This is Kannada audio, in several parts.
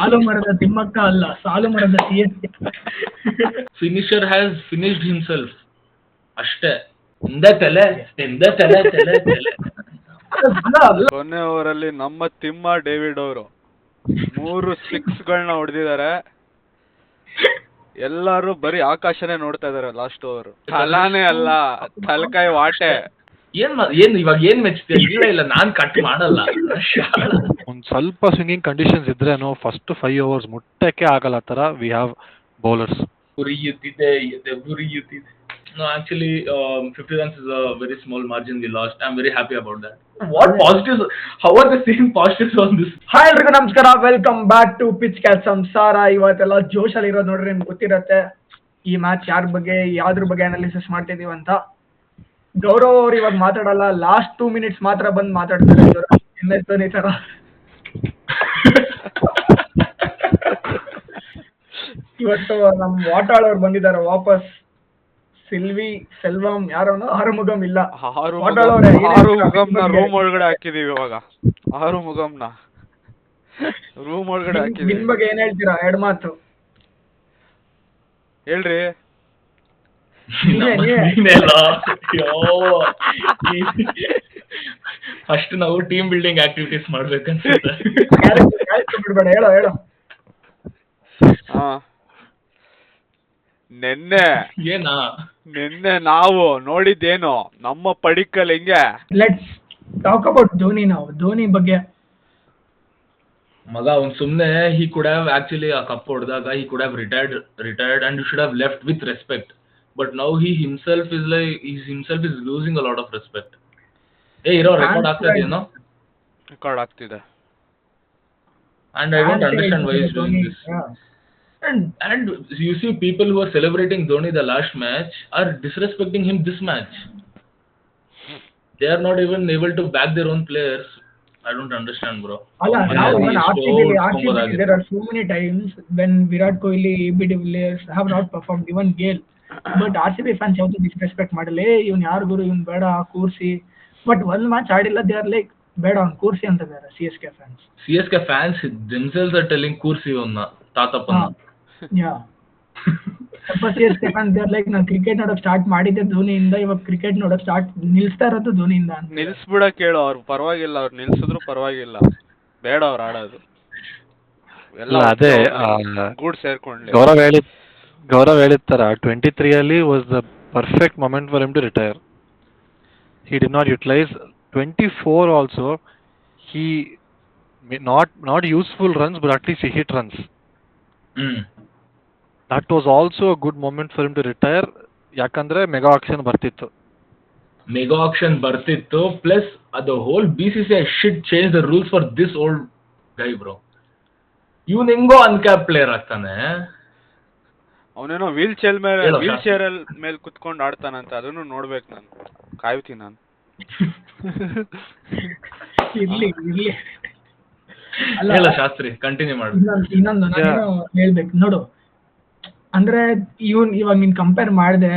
ಸಾಲು ಮರದ ತಿಮ್ಮಕ್ಕ ಅಲ್ಲ, ಸಾಲು ಮರದ CSK. Finisher has finished himself ಅಷ್ಟೇ. ತಲೆ ಕೊನೆ ಓವರಲ್ಲಿ ನಮ್ಮ ತಿಮ್ಮ ಡೇವಿಡ್ ಅವರು 3 ಸಿಕ್ಸ್ಗಳನ್ನ ಹೊಡೆದಿದ್ದಾರೆ. ಎಲ್ಲಾರು ಬರೀ ಆಕಾಶನೇ ನೋಡ್ತಾ ಇದಾರೆ ಲಾಸ್ಟ್ ಓವರ್. ತಲಾನೇ ಅಲ್ಲ, ತಲಕಾಯಿ ವಾಟೆ. ಏನ್ ಇವಾಗ ಏನ್ ಮೆಚ್ತೀಯ? ಇಲ್ಲ ನಾನ್ ಕಟ್ ಮಾಡಲ್ಲ. ಒಂದ್ ಸ್ವಲ್ಪ ಸ್ವಿಂಗಿಂಗ್ ಕಂಡೀಷನ್ಸ್ ಇದ್ರೇನು ಫಸ್ಟ್ 5 overs ಮುಟ್ಟಕ್ಕೆ ಆಗಲ್ಲ ತರ ವಿ ಹ್ಯಾವ್ ಬೌಲರ್ಸ್. ಉರಿಯುತ್ತಿದೆ. No, actually, 50 runs is a very small margin we lost. I'm very happy about that. What positives? How are the same positives on this? Hi ಎಲ್ರಿಗೂ ನಮಸ್ಕಾರ, welcome back to pitch catch Samsara. ಇವತ್ತೆಲ್ಲ ಜೋಶಲ್ಲಿ ಇರೋದು ನೋಡ್ರಿ, ನಿಮ್ಗೆ ಗೊತ್ತಿರತ್ತೆ ಈ ಮ್ಯಾಚ್ ಯಾವ್ದ್ರ ಬಗ್ಗೆ ಅನಾಲಿಸಿಸ್ ಮಾಡ್ತಿದೀವಿ ಅಂತ. ಗೌರವ್ ಅವ್ರು ಇವಾಗ ಮಾತಾಡಲ್ಲ, ಲಾಸ್ಟ್ 2 minutes ಮಾತ್ರ ಬಂದು ಮಾತಾಡ್ತಾರೆ. ಧೋನಿ ತರ ಇವತ್ತು ನಮ್ ವಾಟಾಳ್ ಅವ್ರು ಬಂದಿದ್ದಾರೆ ವಾಪಸ್. ಸೆಲ್ವಂ ಯಾರವನು ಆರುಮುಗಂ ಇಲ್ಲ, ಆರುಮುಗಂನ ರೂಮ್ ಒಳಗಡೆ ಹಾಕಿದೀವಿ ಇವಾಗ. ಆರುಮುಗಂನ ರೂಮ್ ಒಳಗಡೆ ಹಾಕಿದೀವಿ. ನಿಮ್ ಬಗ್ಗೆ ಏನ್ ಹೇಳ್ತೀರಾ? 2 ಮಾತು ಹೇಳ್ರಿ. ಅಷ್ಟು ನಾವು ಟೀಮ್ ಬಿಲ್ಡಿಂಗ್ ಆಕ್ಟಿವಿಟೀಸ್ ಮಾಡ್ಬೇಕಂತ. ಹೇಳೋ. ನಿನ್ನೆ ನಾವು ನೋಡಿದ್ದೇನು ನಮ್ಮ ಪಡಿಕಲ್ ಹಿಂಗೆ. Let's talk about Dhoni. ನಾವು ಧೋನಿ ಬಗ್ಗೆ ಮಗ ಅವ್ನು ಸುಮ್ನೆ ಹಿ ಕುಡ್ ಹ್ಯಾವ್ ಆಕ್ಚುಲಿ ಆ ಕಪ್ ಹೊಡೆದಾಗ he could have retired and you should have left with respect. But now he himself is losing a lot of respect. ಇರೋ ರೆಕಾರ್ಡ್ ಆಗ್ತಿದೆಯೇನೋ? ರೆಕಾರ್ಡ್ ಆಗ್ತಿದೆ. And I don't understand why he's doing this. And you see people who are celebrating Dhoni the last match are disrespecting him this match. They are not even able to back their own players. I don't understand, bro. There are so many times when Virat Kohli, AB de Villiers have not performed, even Gale. But RCB fans have to disrespect ಮಾಡಲೇ, ಇವನ್ ಯಾರು ಗುರು, ಇವನ್ ಬೇಡ ಕೂರ್ಸಿ. ಬಟ್ ಒಂದ್ ಮ್ಯಾಚ್ ಆಡಿಲ್ಲ, they are like ಬೇಡ ಅವ್ನು ಕೂರ್ಸಿ ಅಂತ ಬೇರೆ. CSK fans themselves are telling ಕೂರ್ಸಿ ಅವನ್ನ ತಾತಪ್ಪನ. CSK fans they are like ನಾನು ಕ್ರಿಕೆಟ್ ನೋಡಕ್ ಸ್ಟಾರ್ಟ್ ಮಾಡಿದ್ದೆ ಧೋನಿಯಿಂದ, ಇವಾಗ ಕ್ರಿಕೆಟ್ ನೋಡಕ್ ನಿಲ್ಸ್ತಾ ಇರೋದು ಧೋನಿಯಿಂದ. ನಿಲ್ಸ್ಬಿಡ ಕೇಳು, ಅವ್ರು ಪರವಾಗಿಲ್ಲ, ಅವ್ರು ನಿಲ್ಸಿದ್ರು ಪರವಾಗಿಲ್ಲ, ಬೇಡ ಅವ್ರು ಆಡೋದು ಎಲ್ಲ. ಅದೇ ಗೂಡ್ ಸೇರ್ಕೊಂಡ್ಲಿ. ಗೌರವ್ ಹೇಳಿರ್ತಾರ 23 ಅಲ್ಲಿ was the perfect moment for him to retire. He did not utilize 24 also. He not useful runs, but at least he hit runs. That was also a good moment for him to retire. ಯಾಕಂದ್ರೆ ಮೆಗಾ ಆಕ್ಷನ್ ಬರ್ತಿತ್ತು. Plus the whole BCCI should change the rules for this old guy, bro. ಇವನ್ ಹೆಂಗೋ ಅನ್ಕ್ಯಾಪ್ ಪ್ಲೇಯರ್ ಆಗ್ತಾನೆ. ಅವನೇನೋ ವೀಲ್ ಚೇರ್ ಮೇಲೆ ಕುತ್ಕೊಂಡು ಆಡ್ತಾನಂತ, ಅದನ್ನು ನೋಡ್ಬೇಕು. ನಾನು ಕಾಯ್ತೀನಿ. ನಾನು ಇಲ್ಲ ಶಾಸ್ತ್ರಿ ಕಂಟಿನ್ಯೂ ಮಾಡು. ಇನ್ನೊಂದು ಹೇಳ್ಬೇಕು ನೋಡು, ಅಂದ್ರೆ ಇವಾಗ ನೀನ್ ಕಂಪೇರ್ ಮಾಡಿದೆ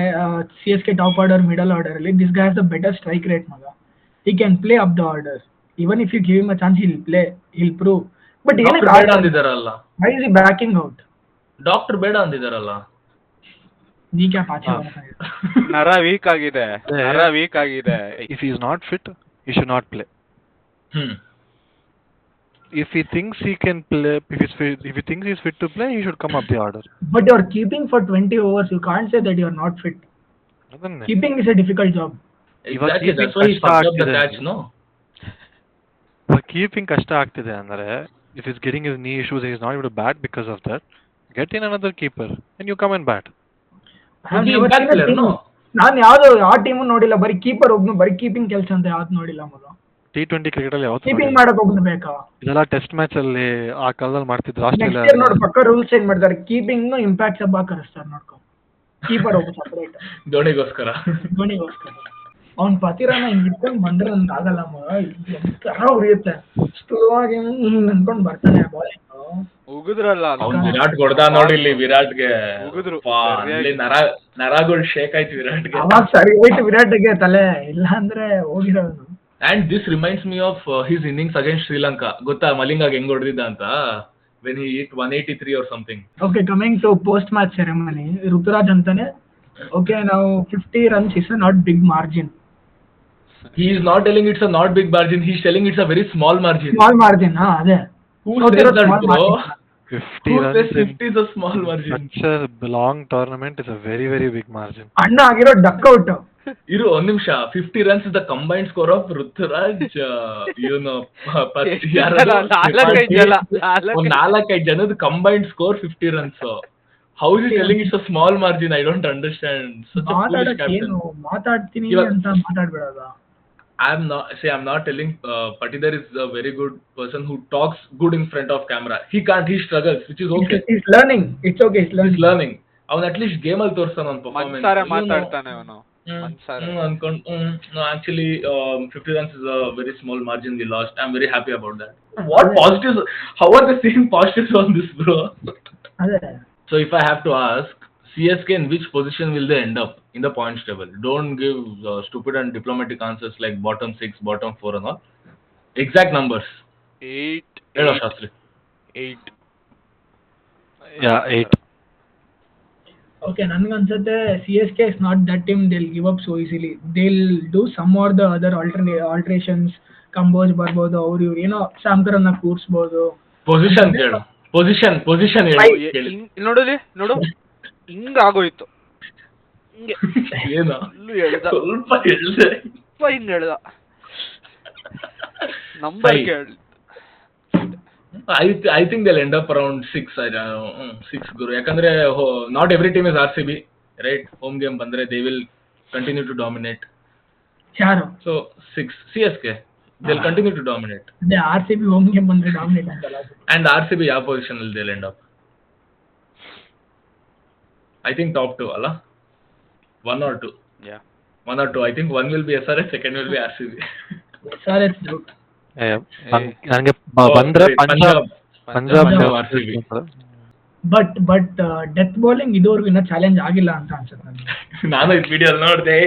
CSK top order, middle order ಅಲ್ಲಿ this guy has the better strike rate ಮಗ. He can play up the order. Even if you give him a chance he'll play, he'll prove. But ಏನಕ್ಕೆ ಬೇಡ ಅಂದಿದಾರಲ್ಲ, why is he backing out? Doctor ಬೇಡ ಅಂದಿದಾರಲ್ಲ. ನರ ವೀಕ್ ಆಗಿದೆ. If he is not fit, he should not play. If he thinks he can play, if he thinks he is fit to play, he should come up the order. But you are keeping for 20 overs. You can't say that you are not fit. Keeping is a difficult job. Exactly, that's why he fucked up the catch, no? Keeping ಕಷ್ಟ ಆಗ್ತಿದೆ ಅಂದ್ರೆ, if he's getting his knee issues, he is not able to bat because of that. Get in another keeper and you come and bat. ನಾನು ಯಾವ್ದು ಆ ಟೀಮ್ ನೋಡಿಲ್ಲ, ಬರೀ ಕೀಪರ್ ಒಬ್ನು, ಬರೀ ಕೀಪಿಂಗ್ ಕೆಲಸ ಅಂತ ಯಾವ್ದು ನೋಡಿಲ್ಲ ಮಗ. T20 ಕ್ರಿಕೆಟ್ ಅಲ್ಲಿ ಯಾವತ್ತು ಕೀಪಿಂಗ್ ಮಾಡಕ್ ಹೋಗ್ಬೇಕಾ? ಇದೆಲ್ಲ ಟೆಸ್ಟ್ ಮ್ಯಾಚ್ ಅಲ್ಲಿ ಆ ಕಾಲದಲ್ಲಿ ಮಾಡ್ತಿದ್ರು. ಆಸ್ಟ್ರೇಲಿಯಾ ನೋಡಿ ಪಕ್ಕ ರೂಲ್ಸ್ ಚೇಂಜ್ ಮಾಡ್ತಾರೆ. ಕೀಪಿಂಗ್ ನು ಇಂಪ್ಯಾಕ್ಟ್ ಸಬ್ ಕರೆಸ್ತಾರೆ ನೋಡ್ಕೊ. ಕೀಪರ್ ಒಬ್ಬ ಸಪರೇಟ್ ಧೋನಿಗೋಸ್ಕರ. ಅವ್ನ್ ಪತಿರನ್ನ ಹಿಂಗ್ ಇಟ್ಕೊಂಡ್ ಬಂದ್ರೆ ನನ್ಗೆ ಆಗಲ್ಲ ಮಗ, ಉರಿಯುತ್ತೆ. ಸ್ಥೂಲವಾಗಿ ಅನ್ಕೊಂಡ್ ಬರ್ತಾನೆ ಬಾಲಿಂಗ್. ಉಗಿದ್ರಲ್ಲ ವಿರಾಟ್ ಕೊಡ್ದ ನೋಡಿಲ್ಲಿ, ವಿರಾಟ್ಗೆ ನರಗಳು ಶೇಕ್ ಆಯ್ತು ವಿರಾಟ್ಗೆ. ಅವಾಗ ಸರಿ ಹೋಯ್ತು ವಿರಾಟ್ಗೆ ತಲೆ, ಇಲ್ಲ ಅಂದ್ರೆ ಹೋಗಿರೋದು. And this reminds me of his innings against Sri Lanka. ಗೊತ್ತಾ ಮಲಿಂಗಾಗ್ ಹೆಂಗ್ ಹೊಡೆದಿದ್ದ ಅಂತ? when he hit 183 or something. Okay, coming to post-match ceremony, Ruturaj antane, okay, now 50 runs is a not big margin. He is not telling it's a not big margin. He's telling it's a very small margin. Small margin, ಅದೇ. Who So there says are that, small bro? margins. 50 Who runs says in 50 is a small margin? such a long tournament is a very, very big margin. ಅಣ್ಣ ಆಗಿರೋ ಡಕ್ ಔಟ್. ಇರು ಒಂದ್ ನಿಮಿಷ. 50 runs is the combined score of Ruturaj, ಒಂದ್ 4-5 ಜನದ combined score 50 runs. How is he telling it's a small margin? I don't understand. Such a foolish captain. ಏನು ಮಾತಾಡ್ತೀನಿ ಅಂತ ಮಾತಾಡ್ಬಿಡೋದ. I'm not telling Patidar is a very good person who talks good in front of camera. He struggles, which is okay. He's learning. It's okay, he's He's learning. ಅವನು at least game ಅಲ್ಲಿ ತೋರಿಸ್ತಾನೆ ಅವನ performance. ಮನ್ಸಾರೆ ಮಾತಾಡ್ತಾನೆ ಅವನು. No, actually, 50 runs is a very small margin we lost. I'm very happy about that. What positives? How are they seeing positives on this, bro? ಅದೇ. So if I have to ask, CSK in which position will they end up in the points table? Don't give stupid and diplomatic answers like bottom 6, bottom 4 and all. Exact numbers. 8. Hello, Shastri. 8. Yeah, 8. Okay, ನನ್ಗನ್ಸುತ್ತೆ CSK is not that team they'll give up so easily. They'll do some or the other alterations. Kamboj ಬರ್ಬೋದು, ಅವ್ರು ಇವ್ರು ಏನೋ ಸಾಮ್ಕರನ್ನ ಕೂರ್ಸ್ಬೋದು. Position ಹೇಳು. Position ಹೇಳು. ನೋಡು ಹಿಂಗಾಗೋಯ್ತು. ಹಿಂಗೆ ಏನು ಹೇಳ್ದ, ಸ್ವಲ್ಪ ಹೇಳ್ದೆ. ಹಿಂಗ್ ಹೇಳ್ದ. ನಂಬರ್ ಕೇಳಿ. I think they'll end up around 6. 6 guru. ಯಾಕಂದ್ರೆ not every team is RCB, right? Home game ಬಂದ್ರೆ they will continue to dominate. ಯಾರು? So 6 CSK they'll continue to dominate. ಅದೇ RCB ಹೋಮ್ ಗೇಮ್ ಬಂದ್ರೆ ಡಾಮಿನೇಟ್ ಅಂತಲ್ಲ. And RCB ಯಾವ position ಅಲ್ಲಿ they'll end up? I think top 2 ಅಲ್ಲ? 1 or 2? Yeah. 1 or 2. I think 1 will be SRH, second will be RCB. SRH doubt. ನನಗೆ ಬಂದ್ರೆ Punjab RCB. But death bowling ಇದುವರೆಗೂ ಇನ್ನೂ ಚಾಲೆಂಜ್ ಆಗಿಲ್ಲ ಅಂತ ಅನ್ಸುತ್ತೆ ನನಗೆ. ನಾನು ಈ ವಿಡಿಯೋ ನೋಡಿದೆ,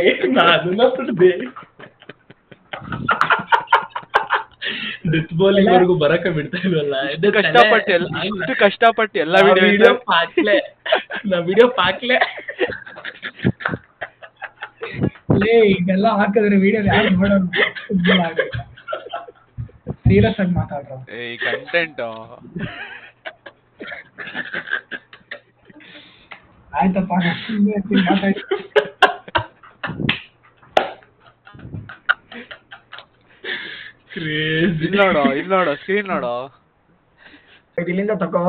ಡೆತ್ ಬೌಲಿಂಗ್ ವರೆಗೂ ಬರಕ ಬಿಡ್ತಾ ಇಲ್ವಲ್ಲ. ಕಷ್ಟಪಟ್ಟು ಎಲ್ಲ ವಿಡಿಯೋ ಪಾಕ್ಲೆ ನಾ ವಿಡಿಯೋ ಪಾಕ್ಲೆ ಇದೆಲ್ಲ ಹಾಕಿದ್ರೆ ವಿಡಿಯೋ ಯಾರು ನೋಡೋದು? ಸೀರಿಯಸ್ ಆಗಿ ಮಾತಾಡ್ರು ಈ ಕಂಟೆಂಟ್. ಆಯ್ತಪ್ಪ, ಮಾತಾಡಿ. ಇಲ್ಲಿ ನೋಡು ಸ್ಕ್ರೀನ್ ನೋಡು. ಇಲ್ಲಿಂದ ತಕೋ.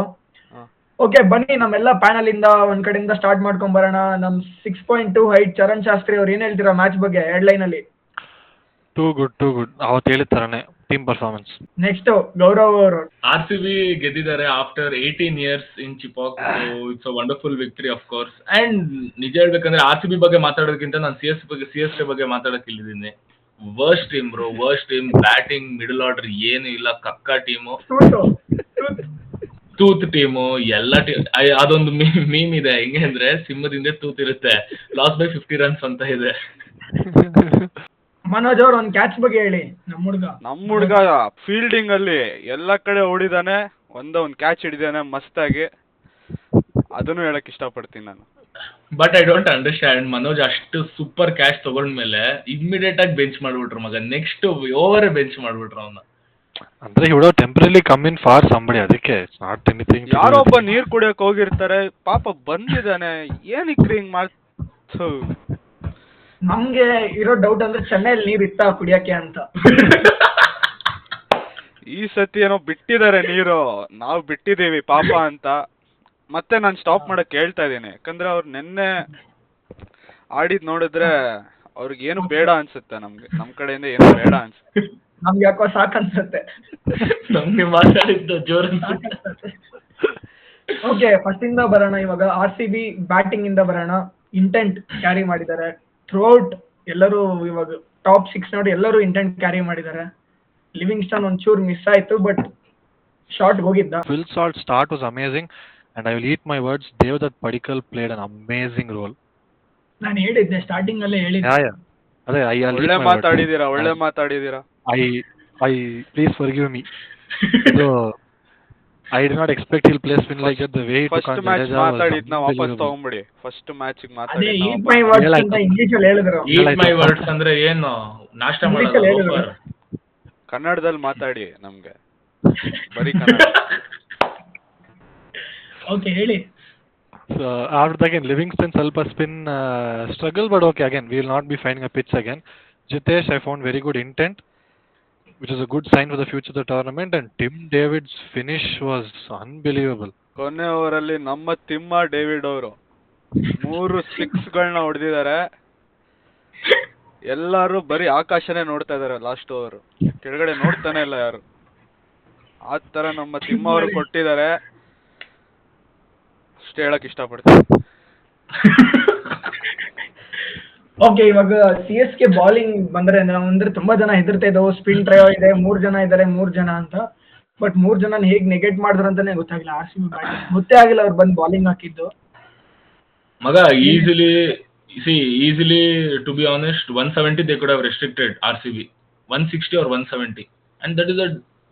ಓಕೆ, ಬನ್ನಿ ನಮ್ಮೆಲ್ಲ ಪ್ಯಾನಲ್ ಇಂದ ಒಂದ್ ಕಡೆಯಿಂದ ಸ್ಟಾರ್ಟ್ ಮಾಡ್ಕೊಂಡ್ ಬರೋಣ. ನಮ್ 6.2 ಹೈಟ್ ಚರಣ್ ಶಾಸ್ತ್ರಿ ಅವ್ರು ಏನ್ ಹೇಳ್ತೀರಾ ಮ್ಯಾಚ್ ಬಗ್ಗೆ ಹೆಡ್ ಲೈನ್ ಅಲ್ಲಿ? ಟೂ ಗುಡ್ ಅವತ್ತು ಹೇಳಿದ ತರನೇ ಟೀಮ್ ಪರ್ಫಾರ್ಮೆನ್ಸ್. ನೆಕ್ಸ್ಟ್ ಗೌರವ್ ಅವರು. RCB ಗೆದ್ದಿದ್ದಾರೆ after 18 years in Chepauk. So it's a wonderful victory of course. And ನಿಜ ಹೇಳ್ಬೇಕಂದ್ರೆ RCB ಬಗ್ಗೆ ಮಾತಾಡೋದಕ್ಕಿಂತ ನಾನು CSK ಬಗ್ಗೆ ಮಾತಾಡಕ್ ಇಲ್ಲಿದ್ದೀನಿ. Worst team bro, worst team. Batting middle order ಏನು ಇಲ್ಲ, ಕಕ್ಕ ಟೀಮು, ತೂತ್ ಟೀಮು, ಎಲ್ಲ ಟೀಮ್. ಅದೊಂದು ಮೀಮ್ ಇದೆ, ಹೆಂಗೆ ಅಂದ್ರೆ ಸಿಂಹದಿಂದ ತೂತ್ ಇರುತ್ತೆ, ಲಾಸ್ ಬೈ 50 runs ಅಂತ ಇದೆ. ಮನೋಜ್ ಅವ್ರ ಒಂದ್ ಕ್ಯಾಚ್ ಬಗ್ಗೆ ಹೇಳಿ. ನಮ್ಮ ಹುಡುಗ ಫೀಲ್ಡಿಂಗ್ ಅಲ್ಲಿ ಎಲ್ಲ ಕಡೆ ಓಡಿದಾನೆ, ಒಂದ್ ಕ್ಯಾಚ್ ಹಿಡಿದಾನೆ ಮಸ್ತಾಗಿ. ಅದನ್ನು ಹೇಳಕ್ ಇಷ್ಟಪಡ್ತೀನಿ ನಾನು. But I don't understand, Manoj ಅಷ್ಟು ಸೂಪರ್ ಕ್ಯಾಚ್ ತಗೊಂಡ್ಮೇಲೆ ಇಮಿಡಿಯೇಟ್ ಆಗಿ ಬೆಂಚ್ ಮಾಡ್ಬಿಟ್ರು ಮಗ. ನೆಕ್ಸ್ಟ್ ಓವರ್ ಬೆಂಚ್ ಮಾಡ್ಬಿಟ್ರು ಅವನ್ನ. ಅಂದ್ರೆ ಇವಳು temporary come in for somebody, ಅದಕ್ಕೆ ನಾಟ್ ಎನಿಥಿಂಗ್. ಯಾರೋ ಒಬ್ಬ ನೀರ್ ಕುಡಿಯಕ್ ಹೋಗಿರ್ತಾರೆ, ಪಾಪ ಬಂದಿದ್ದಾನೆ, ಏನಕ್ಕೆ ಹಿಂಗ್ ಮಾಡ್ತು? ನಮ್ಗೆ ಇರೋ ಡೌಟ್ ಅಂದ್ರೆ ಚೆನ್ನೈಲಿ ನೀರ್ ಇತ್ತ ಕುಡಿಯಕ್ಕೆ ಅಂತ. ಈ ಸತಿ ಏನೋ ಬಿಟ್ಟಿದ್ದಾರೆ ನೀರು, ನಾವು ಬಿಟ್ಟಿದೀವಿ ಪಾಪ ಅಂತ. ಮತ್ತೆ ನಾನು ಸ್ಟಾಪ್ ಮಾಡಕ್ ಹೇಳ್ತಾ ಇದ್ದೀನಿ, ಯಾಕಂದ್ರೆ ಅವ್ರು ನಿನ್ನೆ ಆಡಿದ್ ನೋಡಿದ್ರೆ ಅವ್ರಿಗೆ ಏನು ಬೇಡ ಅನ್ಸುತ್ತೆ. ನಮ್ ಕಡೆಯಿಂದ ಏನು ಬೇಡ ಅನ್ಸುತ್ತೆ. ನಮ್ಗೆ ಯಾಕೋ ಸಾಕನ್ಸುತ್ತೆ. ನಮ್ಗೆ ಮಾತಾಡಿದ್ದು ಜೋರ್ ಅನ್ಸುತ್ತೆ. ಓಕೆ, ಫಸ್ಟ್ ಇಂದ ಬರೋಣ. ಇವಾಗ RCB ಬ್ಯಾಟಿಂಗ್ ಇಂದ ಬರೋಣ. ಇಂಟೆಂಟ್ ಕ್ಯಾರಿ ಮಾಡಿದ್ದಾರೆ ಥ್ರೂಔಟ್. ಎಲ್ಲರೂ ಇವಾಗ ಟಾಪ್ 6 ನೋಡಿ ಎಲ್ಲರೂ ಇಂಟೆಂಟ್ ಕ್ಯಾರಿ ಮಾಡಿದ್ದಾರೆ. ಲಿವಿಂಗ್ಸ್ಟನ್ ಒಂಚೂರು ಮಿಸ್ ಆಯ್ತು, ಬಟ್ ಶಾರ್ಟ್ ಹೋಗಿದ್ದ. Phil Salt start was amazing and I will eat my words, Devdutt Padikkal played an amazing role. ನಾನು ಹೇಳಿದ್ದೆ ಸ್ಟಾರ್ಟಿಂಗ್ ಅಲ್ಲೇ ಹೇಳಿದ್ದೆ. ಅದೇ ಒಳ್ಳೆ ಮಾತಾಡಿದೀರಾ. I please forgive me. ಇದು I did not expect he'll play spin like that. The way he took first on match Jadeja was ಮಾತಾಡಿದ್ನ ವಾಪಸ್ unbelievable. ತಗೊಂಬಿಡಿ. ಫಸ್ಟ್ ಮ್ಯಾಚ್ ಅದೇ ಮಾತಾಡಿ ಈಟ್ ಮೈ ವರ್ಡ್ಸ್ ಅಂತ ಇಂಗ್ಲಿಷ್ ಅಲ್ಲಿ ಹೇಳಿದ್ರು. ಈಟ್ ಮೈ ವರ್ಡ್ಸ್ ಅಂದ್ರೆ ಏನು ನಾಷ್ಟ English ಮಾಡೋದು ಅಲ್ಲಿ ಹೇಳಿದ್ರು. ಕನ್ನಡದಲ್ಲಿ ಮಾತಾಡಿ ನಮ್ಗೆ ಬರೀ ಕನ್ನಡ. ಓಕೆ ಹೇಳಿ. So after that again, Livingston ಸ್ವಲ್ಪ spin struggle, but okay, again we will not be finding a pitch again. Jitesh, I found very good intent, which is a good sign for the future of the tournament, and Tim David's finish was unbelievable. ಕೊನೆ ಓವರಲ್ಲಿ ನಮ್ಮ ತಿಮ್ಮ ಡೇವಿಡ್ ಅವರು 3 ಸಿಕ್ಸ್ಗಳನ್ನ ಹೊಡೆದಿದ್ದಾರೆ. ಎಲ್ಲರೂ ಬರೀ ಆಕಾಶನೇ ನೋಡ್ತಾ ಇದಾರೆ ಲಾಸ್ಟ್ ಓವರ್, ಕೆಳಗಡೆ ನೋಡ್ತಾನೆ ಇಲ್ಲ ಯಾರು. ಆ ತರ ನಮ್ಮ ತಿಮ್ಮ ಅವರು ಕೊಟ್ಟಿದ್ದಾರೆ ಅಷ್ಟೇ ಹೇಳಕ್ ಇಷ್ಟಪಡ್ತೀನಿ. ಓಕೆ, ಇವಾಗ CSK ಬಾಲಿಂಗ್ ಬಂದ್ರೆ ಅಂದ್ರೆ ತುಂಬಾ ಜನ ಹೆದರ್ತಾ ಇದ್ದಾವೆ. ಸ್ಪಿನ್ ಟ್ರಯೋ ಇದೆ, 3 ಜನ ಇದ್ದಾರೆ, 3 ಜನ ಅಂತ. ಬಟ್ 3 ಜನ ಹೇಗ್ ನೆಗೆಟ್ ಮಾಡಿದ್ರು ಅಂತಾನೆ ಗೊತ್ತಾಗಿಲ್ಲ. RCB ಬ್ಯಾಟಿಂಗ್ ಗೊತ್ತೇ ಆಗಿಲ್ಲ ಅವ್ರು ಬಂದು ಬಾಲಿಂಗ್ ಹಾಕಿದ್ದು. ಮಗ easily to be honest 170 they could have restricted RCB, 160 or 170, and that is a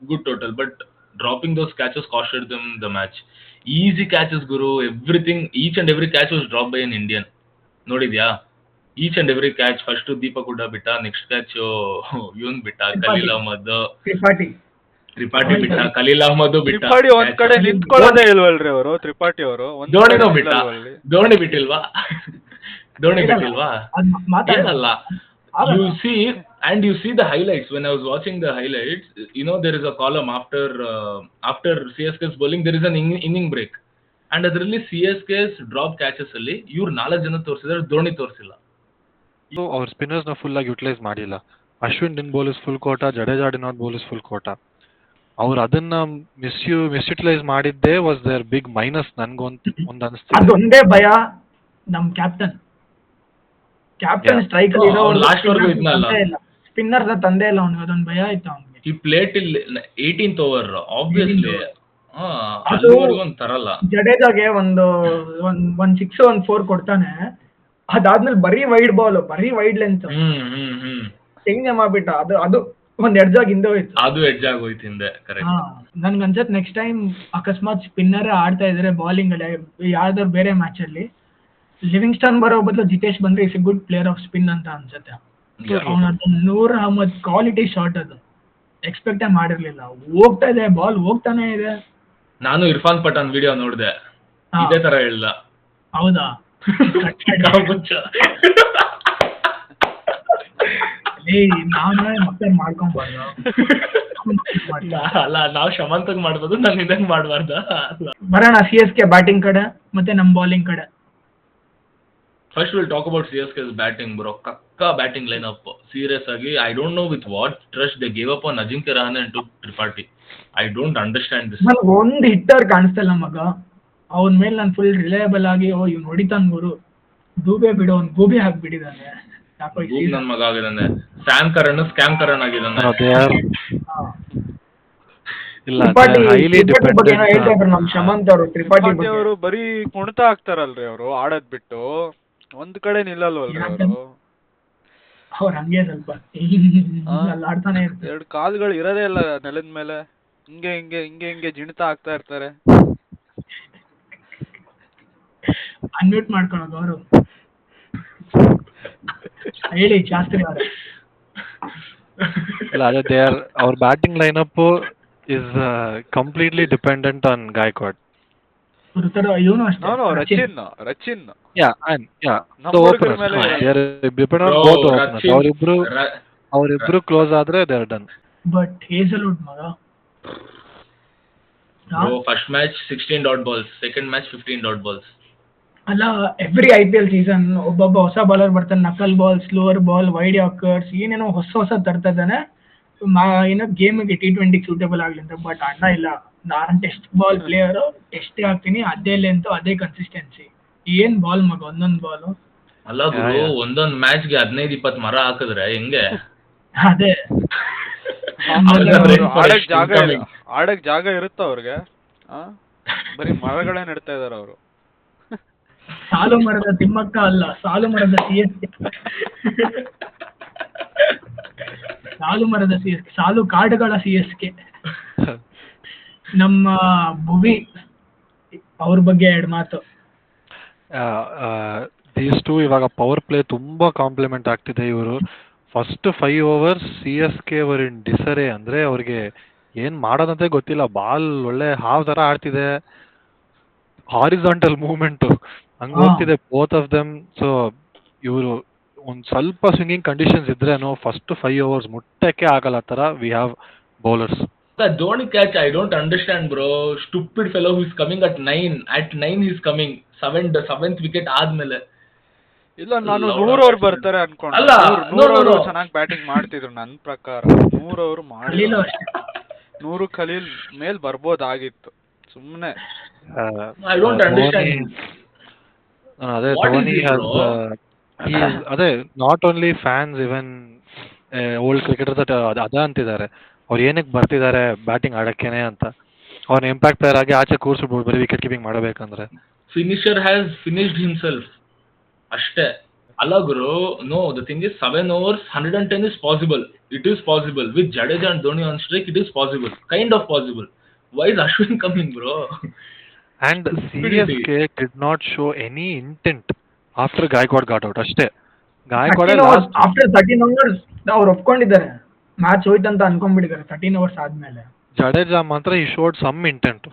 good total, but dropping those catches costed them the match. Easy catches guru, everything, each and every catch was dropped by an Indian. Nodidya, each and every catch, first Deepak Hooda bitta, next catch ಇವನ್ ಬಿಟ್ಟ, ಖಲೀಲ್ ಅಹ್ಮದ್, ತ್ರಿಪಾಠಿ ಬಿಟ್ಟ, ಖಲೀಲ್ ಅಹ್ಮದ್ ಬಿಟ್ಟ. ತ್ರಿಪಾಠಿ ಒಂದ್ ಕಡೆ ನಿಂತ್ಕೊಳ್ಳೋದೇ ಇಲ್ವಲ್ರಿ ಅವರು, ತ್ರಿಪಾಠಿ ಅವರು ಧೋನಿನೂ ಬಿಟ್ಟ, ಧೋನಿ ಬಿಟ್ಟಿಲ್ವಾ? ಏನಲ್ಲ, you see the highlights. When I was watching the highlights, there is a column after CSK's bowling, there is an inning break, and ಅದರಲ್ಲಿ CSK's drop catches ಅಲ್ಲಿ ಇವ್ರು 4 ಜನ ತೋರಿಸಿದ್ರೆ ಧೋನಿ ತೋರಿಸಿಲ್ಲ. So our spinners na full ಆಗಿ ಯುಟಿಲೈಸ್ ಮಾಡಿಲ್ಲ. Ashwin didn't bowl his full quota, Jadeja did not bowl his full quota. ಅವ್ರು ಅದನ್ನ ಮಿಸ್ಯುಟಿಲೈಸ್ ಮಾಡಿದ್ದೇ was their big minus. ನನ್ಗೊಂದು ಅನಿಸ್ತಿದೆ ಅದೊಂದೇ ಭಯ ನಮ್ ಕ್ಯಾಪ್ಟನ್ ಸ್ಟ್ರೈಕ್ ಅಲ್ಲಿ ಲಾಸ್ಟ್ ವರ್ಗೂ ಇದ್ನಲ್ಲ, ಸ್ಪಿನ್ನರ್ ತಂದೆ ಇಲ್ಲ ಅವ್ನಿಗೆ, ಅದೊಂದು ಭಯ ಆಯ್ತು ಅವ್ನಿಗೆ. ಈ ಪ್ಲೇಟ್ ಇಲ್ಲಿ 18th ಓವರ್ ಆಬ್ವಿಯಸ್ಲಿ ಅಲ್ಲಿವರೆಗೂ ಒಂದು ತರಲ್ಲ. ಜಡೇಜಾಗೆ ಒಂದು 6 ಒಂದು 4 ಕೊಡ್ತಾನೆ, ಅದಾದ್ಮೇಲೆ ಬರೀ ವೈಡ್ ಲೆಂತ್ ಹೆಂಗೆ ಮಾಡ್ಬಿಟ್ಟ. ಅದು ಒಂದ್ ಎಡ್ಜಾಗಿ ಹಿಂದೆ ಹೋಯ್ತು, ಅದು ಎಡ್ಜ್ ಆಗೋಯ್ತು ಹಿಂದೆ. ನನ್ಗೆ ಅನ್ಸತ್ ನೆಕ್ಸ್ಟ್ ಟೈಮ್ ಅಕಸ್ಮಾತ್ ಸ್ಪಿನ್ನರ್ ಆಡ್ತಾ ಇದ್ರೆ ಬಾಲಿಂಗ್ ಅಲ್ಲಿ ಯಾವ್ದಾದ್ರು ಬೇರೆ ಮ್ಯಾಚ್ ಅಲ್ಲಿ ಲಿವಿಂಗ್ಸ್ಟನ್ ಬರೋ ಬದಲು ಜಿತೇಶ್ ಬಂದ್ರೆ is A good player of spin ಅಂತ ಅನ್ಸುತ್ತೆ. ಅವನದು ನೂರ್ ಅಹಮದ್ ಕ್ವಾಲಿಟಿ ಶಾಟ್, ಅದು ಎಕ್ಸ್ಪೆಕ್ಟೇ ಮಾಡಿರ್ಲಿಲ್ಲ. ಹೋಗ್ತಾ ಇದೆ ಬಾಲ್, ಹೋಗ್ತಾನೆ ಇದೆ. ನಾನು ಇರ್ಫಾನ್ ಪಠಾನ್ ವಿಡಿಯೋ ನೋಡಿದೆ, ಇದೇ ತರ ಹೇಳ್ದ. ಹೌದಾ? ನಾನು ಮತ್ತೆ ಮಾಡ್ಕೊಂಬಾರ್ದು ಅಲ್ಲ, ನಾವು ಶಮಂತಗ್ ಮಾಡ್ಬೋದು, ನಾನು ಇದಂಗ್ ಮಾಡ್ಬಾರ್ದ? ಬರೋಣ CSK ಬ್ಯಾಟಿಂಗ್ ಕಡೆ ಮತ್ತೆ ನಮ್ ಬಾಲಿಂಗ್ ಕಡೆ. First we'll talk about CSK's batting, bro. Kakka batting lineup. Serious agi, I don't know with what trust they gave up on Ajinkya Rahane and took Tripathi. I don't understand this. ನನಗೆ ಒಂದು ಹಿಟ್ಟರ್ ಕಾಣಿಸ್ತಲ್ಲ ಮಗ. ಅವನ ಮೇಲೆ ನಾನು ಫುಲ್ ರಿಲಯಬಲ್ ಆಗಿ ಇವ್ನು ಹೊಡಿತಾನ್ ಗುರು, ದೂಬೆ ಬಿಡು, ಅವ್ನು ಗೂಬೆ ಹಾಕ್ಬಿಟ್ಟಿದ್ದಾನೆ. ನನ್ ಮಗ ಆಗಿದ್ದಾನೆ. ಸ್ಯಾಮ್ ಕರಣ್ ಸ್ಕ್ಯಾಮ್ ಕರಣ್ ಆಗಿದ್ದಾನೆ. ನಮ್ ಶಮಂತ್ ಅವರು ತ್ರಿಪಾಠಿ ಅವರು ಬರೀ ಕುಣಿತ ಆಗ್ತಾರಲ್ರಿ ಅವರು, ಆಡೋದ್ ಬಿಟ್ಟು ಒಂದ್ ಕಡೆ ನಿಲ್ಲಲ್ವಲ್ರಿ ಅವರು. ಅವ್ರ ಹಂಗೆ ಸ್ವಲ್ಪ ಆಡ್ತಾನೆ ಇರ್ತಾರೆ, 2 ಕಾಲ್ಗಳು ಇರೋದೇ ಇಲ್ಲ ನೆಲದ ಮೇಲೆ, ಹಿಂಗೆ ಜಿಣಿತ ಆಗ್ತಾ ಇರ್ತಾರೆ. ಅನ್ಮ್ಯೂಟ್ ಮಾಡ್ಕೊಳ್ಳೋದು ಅವರು. ಹೇಳಿ ಶಾಸ್ತ್ರಿ ಅವರೇ. our batting lineup is completely dependent on Gaikwad. ಇವನು ಅಷ್ಟೇ, Rachin. Yeah, the openers. They are dependent on both openers. ಅವರಿಬ್ರು ಕ್ಲೋಸ್ ಆದ್ರೆ they are done. But Hazelwood ಮಗ, first match 16 dot balls, second match 15 dot balls. ಅಲ್ಲ, ಎವ್ರಿ IPL ಸೀಸನ್ ಒಬ್ಬೊಬ್ಬ ಹೊಸ ಬಾಲರ್ ಬರ್ತಾನೆ, ನಕಲ್ ಬಾಲ್, ಸ್ಲೋವರ್ ಬಾಲ್, ವೈಡ್ ಯಾಕರ್ಸ್, ಏನೇನೋ ಹೊಸ ತರ್ತಾ ಇದ್ದಾನೆ. ಏನೋ ಗೇಮಿಗೆ T20 ಸೂಟೇಬಲ್ ಆಗ್ಲಿ ಅಂತ. ಬಟ್ ಅಣ್ಣ ಇಲ್ಲ, ನಾನು ಟೆಸ್ಟ್ ಬಾಲ್ ಪ್ಲೇಯರು, ಟೆಸ್ಟೇ ಹಾಕ್ತೀನಿ, ಅದೇ ಲೆಂತ್, ಅದೇ ಕನ್ಸಿಸ್ಟೆನ್ಸಿ. ಏನ್ ಬಾಲ್ ಮಗ, ಒಂದೊಂದು ಬಾಲು. ಅಲ್ಲ ಗುರು, ಒಂದೊಂದು ಮ್ಯಾಚ್ಗೆ 15-20 ಮರ ಹಾಕಿದ್ರೆ ಹೆಂಗೆ? ಅದೇ ಆಡಕ್ ಜಾಗ ಇರುತ್ತ ಅವ್ರಿಗೆ, ಬರೀ ಮರಗಳೇ ನೆಡ್ತಾ ಇದಾರ ಅವರು. ಸಾಲು ಮರದ ತಿಮ್ಮಕ್ಕ ಅಲ್ಲ, ಸಾಲು ಮರದ CSK, ಸಾಲು ಮರದ CSK, ಸಾಲು ಕಾಡುಗಳ CSK. ನಮ್ಮ ಭುವಿ ಅವ್ರ ಬಗ್ಗೆ 2 ಮಾತು. ದೀಸ್ ಟು ಇವಾಗ ಪವರ್ ಪ್ಲೇ ತುಂಬಾ ಕಾಂಪ್ಲಿಮೆಂಟ್ ಆಗ್ತಿದೆ. ಇವರು first 5 overs CSK our in ಡಿಸರೆ, ಅಂದ್ರೆ ಅವ್ರಿಗೆ ಏನ್ ಮಾಡೋದಂತೆ ಗೊತ್ತಿಲ್ಲ. ಬಾಲ್ ಒಳ್ಳೆ ಹಾವ್ ತರ ಆಡ್ತಿದೆ, ಹಾರಿಸಾಂಟಲ್ ಮೂವ್ಮೆಂಟ್ ಹಂಗ ಹೋಗ್ತಿದೆ ಬೋತ್ ಆಫ್ ದೆಮ್. ಸೊ ಇವರು ಒಂದ್ ಸ್ವಲ್ಪ ಸ್ವಿಂಗಿಂಗ್ ಕಂಡೀಷನ್ಸ್ ಇದ್ರೇನು ಫಸ್ಟ್ 5 overs ಮುಟ್ಟಕ್ಕೆ ಆಗಲ್ಲ ತರ we have bowlers. The Dhoni catch, I don't understand, bro. Stupid fellow who is coming at 9. At 9 he is coming. 7th wicket ಆದ್ಮೇಲೆ. ಇಲ್ಲ, ನಾನು 100 ಓವರ್ ಬರ್ತಾರೆ ಅನ್ಕೊಂಡೆ. ಅಲ್ಲ, 100 ಓವರ್ ಚೆನ್ನಾಗಿ ಬ್ಯಾಟಿಂಗ್ ಮಾಡ್ತಿದ್ರು ನನ್ನ ಪ್ರಕಾರ. 100 ಓವರ್ ಮಾಡಿ 100 ಖಲೀಲ್ ಮೇಲ್ ಬರ್ಬೋದಾಗಿತ್ತು ಸುಮ್ಮನೆ. I don't understand. ಅದೇ ಧೋನಿ ಅದೇ not only fans, even old cricketers ಅದ ಅಂತಿದ್ದಾರೆ ಅವ್ರು ಏನಕ್ಕೆ ಬರ್ತಿದ್ದಾರೆ ಬ್ಯಾಟಿಂಗ್ ಆಡಕ್ಕೇನೆ ಅಂತ. ಅವ್ನ ಇಂಪ್ಯಾಕ್ಟ್ ಪ್ಲೇಯರ್ ಆಗಿ ಆಚೆ ಕೂರ್ಸ್ಬಿಡ್ಬೋದು ಬರೀ ವಿಕೆಟ್ ಕೀಪಿಂಗ್ ಮಾಡಬೇಕಂದ್ರೆ. Finisher has finished himself. ಅಷ್ಟೇ ಅಲ್ಲ ಗುರು. No, the thing is 7 overs 110 is possible. It is possible with Jadeja and Dhoni on strike. It is possible, kind of possible. Why is Ashwin coming, bro? And CSK did not show any intent after Gaikwad got out. ಅಷ್ಟೇ ಗಾಯಕ್ವಾಡ್ ಆಫ್ಟರ್ 13 overs ಅವ್ರು ಒಪ್ಕೊಂಡಿದ್ದಾರೆ ಮ್ಯಾಚ್ ಹೋಯ್ತು ಅಂತ ಅನ್ಕೊಂಡ್ಬಿಟ್ಟಿದ್ದಾರೆ 13 overs ಆದ್ಮೇಲೆ. ಜಡೇಜಾ ಮಾತ್ರ ಈ showed some intent,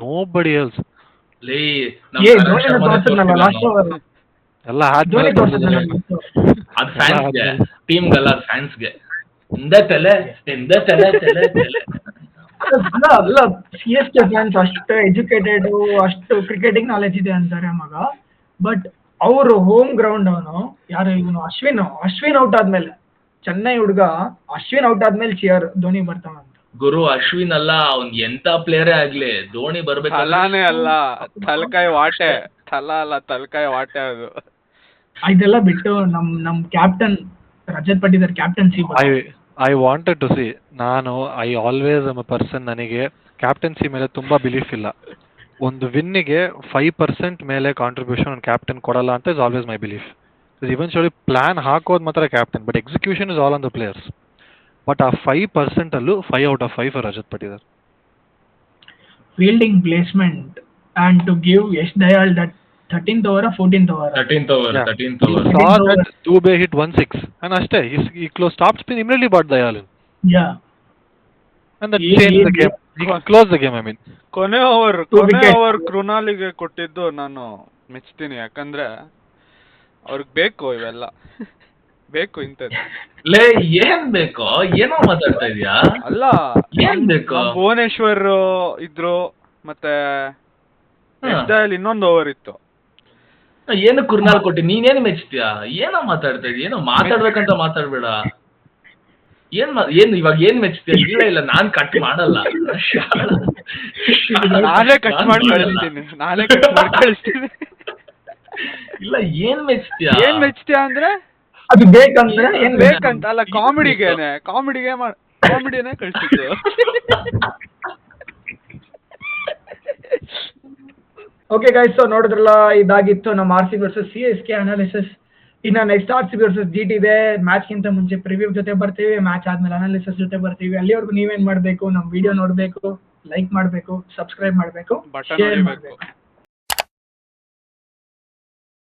nobody else. ಎಲ್ಲ ಅದು ಫ್ಯಾನ್ಸ್ಗೆ, ಟೀಮ್ಗಲ್ಲ ಫ್ಯಾನ್ಸ್ಗೆ. ಅಲ್ಲ CSK ಫ್ಯಾನ್ಸ್ ಅಷ್ಟು ಎಜುಕೇಟೆಡ್, ಅಷ್ಟು ಕ್ರಿಕೆಟಿಂಗ್ ನಾಲೆಜ್ ಇದೆ ಅಂತಾರೆ ಮಗ. ಬಟ್ ಅವರು ಹೋಮ್ ಗ್ರೌಂಡ್ ಅವನು ಯಾರು ಇವನು ಅಶ್ವಿನ್ ಔಟ್ ಆದ್ಮೇಲೆ, ಚೆನ್ನೈ ಹುಡುಗ ಅಶ್ವಿನ್ ಔಟ್ ಆದ್ಮೇಲೆ ಚಿಯರ್ ಧೋನಿ ಬರ್ತಾವಂತ. ಗುರು ಅಶ್ವಿನ್ ಅಲ್ಲ, ಅವ್ನ್ ಎಂತ ಪ್ಲೇಯರೇ ಆಗ್ಲಿ ಧೋನಿ ಬರ್ಬೇಕು. ತಲಾನೇ ಅಲ್ಲ, ತಲಕಾಯಿ ವಾಟೆ. ತಲಕಾಯಿ ವಾಟೆ ಅದು. ಇದೆಲ್ಲ ಬಿಟ್ಟು ನಮ್ captain Rajat Patidar captaincy. I wanted to see. I always am a person, ನನಗೆ ಕ್ಯಾಪ್ಟನ್ಸಿ ಮೇಲೆ ತುಂಬಾ ಬಿಲೀಫ್ ಇಲ್ಲ. ಒಂದು ವಿನ್ನಿಗೆ 5% ಮೇಲೆ ಕಾಂಟ್ರಿಬ್ಯೂಷನ್ ಒಂದು ಕ್ಯಾಪ್ಟನ್ ಕೊಡಲ್ಲ ಅಂತ is always my belief. Eventually plan ಹಾಕೋದು ಮಾತ್ರ captain, but execution is all on the players. But ಆ 5% ಅಲ್ಲೂ 5 out of 5 for Rajat Patidar. Fielding placement and to give Yash Dayal that 13th over or 14th over. 13th over. Saw that Dubey hit 1-6 and ashte he stopped spin immediately brought Dayal in. Yeah. And that changed the game. He closed the game, I mean. ಕೊನೆ ಓವರ್ ಕೃಣಾಲಿಗೆ ಕೊಟ್ಟಿದ್ದು ನಾನು ಮೆಚ್ತೀನಿ. ಯಾಕಂದ್ರೆ ಅವ್ರಿಗೆ ಬೇಕು ಇವೆಲ್ಲ, ಬೇಕು ಇಂಥದ್ದು. ಲೇ ಏನ್ ಬೇಕೋ ಏನೋ ಮಾತಾಡ್ತಾ ಇದೀಯಾ? ಅಲ್ಲ, ಏನ್ ಬೇಕು? ಭುವನೇಶ್ವರ್ ಇದ್ರು, ಮತ್ತೆ ಇನ್ನೊಂದು ಓವರ್ ಇತ್ತು. ಏನು ಕುರ್ನಾಲ್ ಕೊಟ್ಟಿ, ನೀನೇನು ಮೆಚ್ತೀಯಾ? ಏನೋ ಮಾತಾಡ್ತಾ ಇದೀಯ, ಏನೋ ಮಾತಾಡ್ಬೇಕಂತ ಮಾತಾಡ್ಬೇಡ. ಏನ್ ಇವಾಗ ಏನ್ ಮೆಚ್ತೀಯ? ಇಲ್ಲ ನಾನ್ ಕಟ್ ಮಾಡಲ್ಲ, ನಾನೇ ಕಟ್ ಮಾಡಿ ಕಳಿಸ್ತೀನಿ. ಇಲ್ಲ ಏನ್ ಮೆಚ್ತೀಯಾ ಅಂದ್ರೆ ಅದು ಬೇಕಂದ್ರೆ ಏನ್ ಬೇಕಂತ ಅಲ್ಲ, ಕಾಮಿಡಿನೇ ಕಳಿಸಿದ್ದು. ಓಕೆ ಗೈಸ್, ಸೊ ನೋಡಿದ್ರಲ್ಲ, ಇದಾಗಿತ್ತು ನಮ್ಮ RCB ವರ್ಸಸ್ CSK ಅನಾಲಿಸಿಸ್. ಇನ್ನ ನೆಕ್ಸ್ಟ್ RCB ವರ್ಸಸ್ GT ಇದೆ. ಮ್ಯಾಚ್ ಗಿಂತ ಮುಂಚೆ ಪ್ರಿವ್ಯೂ ಜೊತೆ ಬರ್ತೀವಿ, ಮ್ಯಾಚ್ ಆದ್ಮೇಲೆ ಅನಾಲಿಸಿಸ್ ಜೊತೆ ಬರ್ತೀವಿ. ಅಲ್ಲಿವರೆಗೂ ನೀವೇನ್ ಮಾಡ್ಬೇಕು, ನಮ್ಮ ವಿಡಿಯೋ ನೋಡ್ಬೇಕು, ಲೈಕ್ ಮಾಡ್ಬೇಕು, ಸಬ್ಸ್ಕ್ರೈಬ್ ಮಾಡ್ಬೇಕು, ಶೇರ್ ಮಾಡ್ಬೇಕು.